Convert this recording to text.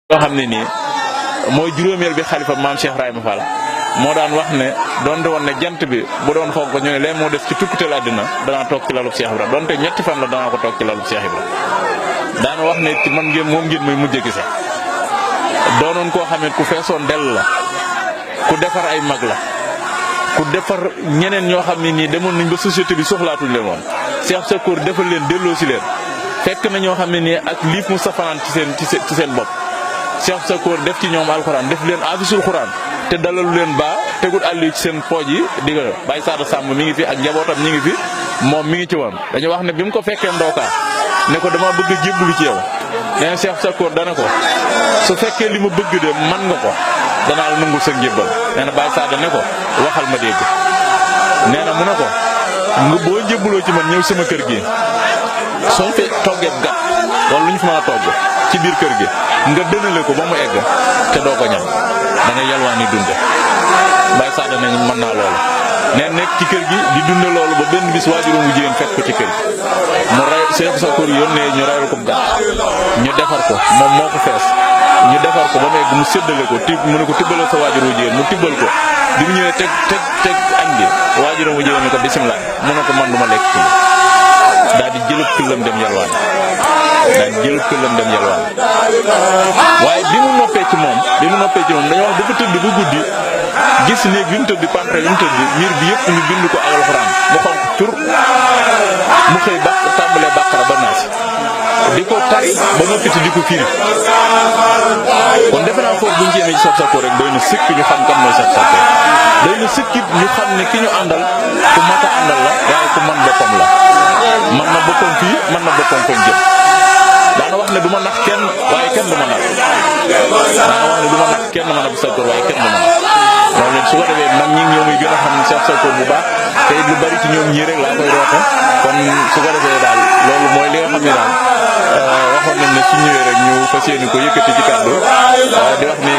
yoo xam ne nii mooy juróomeel bi xalifa maam Cheikh Ibrahima Fall moo daan wax ne donte woon ne jant bi bu doon xonk ñu ne leen moo def ci tukkuteel àddina danaa toog ci lalub Cheikh Ibrahima donte ñetti fan la danaa ko toog ci lalub Cheikh Ibrahima daana wax ne ci man ngeen moom ngeen muy mujj gise doonoon koo xam ne ku feesoon dell la ku defar ay mag la ku defar ñeneen ñoo xam ne nii demoon nañ ba société bi soxlaatuñ leen woon Cheikh Sakoor defal leen delloo si leen fekk na ñoo xam ne nii ak liif mu safanaan ci seen bopp Cheikh Sakoor def ci ñoom alxuraan def leen afisul xuraan te dalalu leen ba tegul àll ci seen pooj yi di nga Baye Sada Samb mi ngi fi ak njabootam ñi ngi fi moom mi ngi ci woon. dañu wax ne bi mu ko fekkee ndookaa ne ko dama bëgg a jébbalu ci yow nee na Cheikh Sakoor dana ko su fekkee li ma bëgg de man nga ko danaa la nangul sa njébbal nee na Baye Sada ne ko waxal ma dégg nee na mu ne ko nga boo njébbaloo ci man ñëw sama kër gi soo fi toggee gàtt wala lu ñu fi mën a togg ci biir kër gi nga dënale ko ba mu egg te doo ko ñam da nga yalwaan ni dunde Baye Sada ne mën naa loolu nee nekk ci kër gi di dunde loolu ba benn bis waajuram wu jigéen fekk ko ci kër gi mu ray Cheikh Sakoor yónnee ñu rayal ko gàtt ñu defar ko moom moo ko fees ñu defar ko ba mu egg mu séddale ko mu ne ko tibbalal sa waajur wu jigéen mu tibbal ko bi mu ñëwee teg añ bi waajuram wu jigéen ne ko bisimilah mu ne ko man du ma lekk ci daal di jëlëb këllam dem yalwaan waaye bi mu noppee ci moom dañoo wax dafa tëdd ba guddi gis néeg bi mu tëdd pantre bi mu tëdd miir bi yëpp ñu bind ko ak alxuraan mu xonq cur mu xëy tàmbalee bàqara ba naas di ko tari ba noppiti di ko firi kon defe naa foofu buñ ci yemee ci Cheikh Sakoor rek doy na sëkk ñu xam kan mooy Cheikh Sakoor doy na sëkkit ñu xam ne ki ñu àndal ku mat a àndal la waaye ku man boppam la man na boppam fii man na boppam fañ jëm daana wax ne du ma nax kenn waaye kenn du ma nax man Abdou Sakoor waaye kenn du ma nax loolu leen su ko defee mag ñi ñoo muy gën a xam ne Cheikh Sakoor bu baax te it lu bari ci ñoom ñii rek laa koy roote kon su ko defee daal loolu mooy li nga xam ne daal waxoon nañ ne su ñëwee rek ñu fas yéene ko yëkkati ci kàddu di wax ne